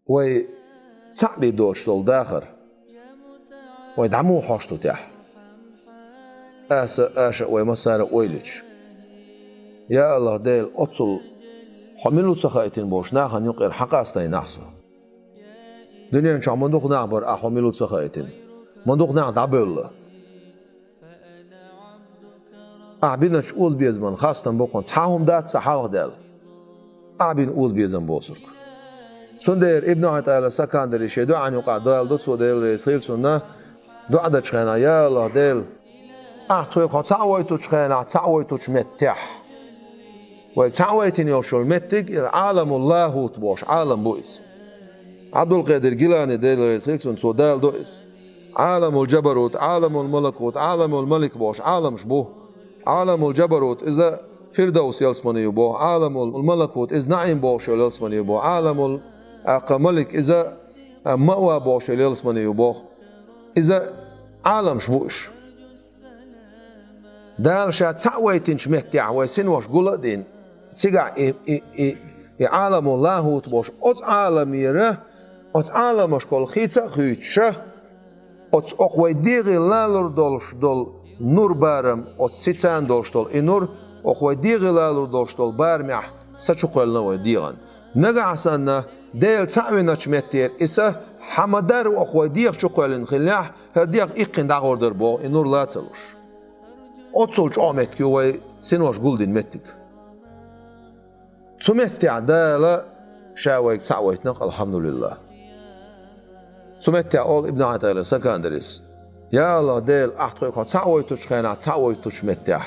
وي تعبي دوش دول داخر ويدعمو حوشتو تاح آسا ويمسار ويلج يا الله ديل أطل حملو تسخايتين بوش ناخن يقير حقا استاي نحسو دنيا نشع مندوق نعبر أحملو تسخايتين مندوق نعد عبيل أعبينا اوز بيزمن خاصة بوقن تحاهم دات سحاوغ دال أعبين اوز بيزن بوسرك سندير ابن عطاء سكندري شي دعا يقع دال دوتسو ديل ريسيل سنة دعا دتشخينا يا الله ديل أعطوك تعويتو تشخينا تعويتو تشمتح وتعويتين يوشول متك عالم الله تبوش عالم بويس عبد القادر جيلاني ديل ريسيل سنة دال دويس عالم الجبروت عالم الملكوت عالم الملك بوش عالم شبوه عالم الجبروت إذا فردوس يلسمني يبو عالم الملكوت إذا نعيم بوش يلسمني يبو عالم الملك إذا مأوى بوش يلسمني يبو إذا عالم شبوش دال شات سعويتين شمتع ويسين وش قلدين سيقع عالم الله تبوش أت عالم يره أت عالم شكل خيطة خيطشه أت أقوى ديغي لالر دولش دول نور بارم أت سيتان دولش دول إنور أقوى ديغي لالر دولش دول بارمح ساتشقل نوى ديغن نقع سنة ديل تعوينا شمتير إسا حمدار وأقوى ديغ شقل نخليح هر ديغ إقين داغور دربو إنور لا تلوش أتصلش آمت كيوي سنوش قلدين متك سمتع دالا شاويك تعويتنق الحمد لله سمتع أول ابن عطاء سكندريس يا الله ديل أحطوك تعويتو شخينا تعويتو شمتع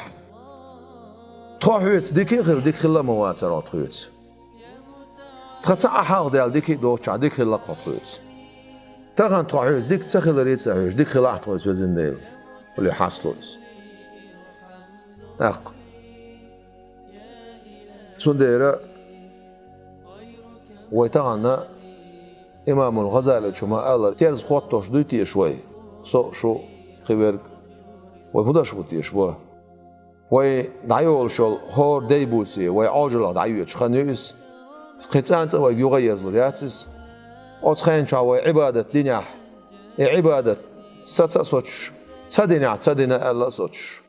تخويت ديكي غير ديك خلا مواتر تخويت تخطع حاغ ديال ديكي دوتشا ديك خلا قطويت تغن تخويت ديك تخل ريت سهوش ديك خلا أحطويت وزن ديل واللي حاصلويت أق سنديرة ويتغنى إمام الغزالي شما الله تيرز خوتوش دويتي شوي شو خبرك ويبوداش بوتيش بوا وي دعيول شول هور ديبوسي وي عاجل دعيوش خنيس قيتانت وي يغير زورياتس أتخين شاوي عبادة دينيح عبادة ستسوتش تدينيح تدينا الله سوتش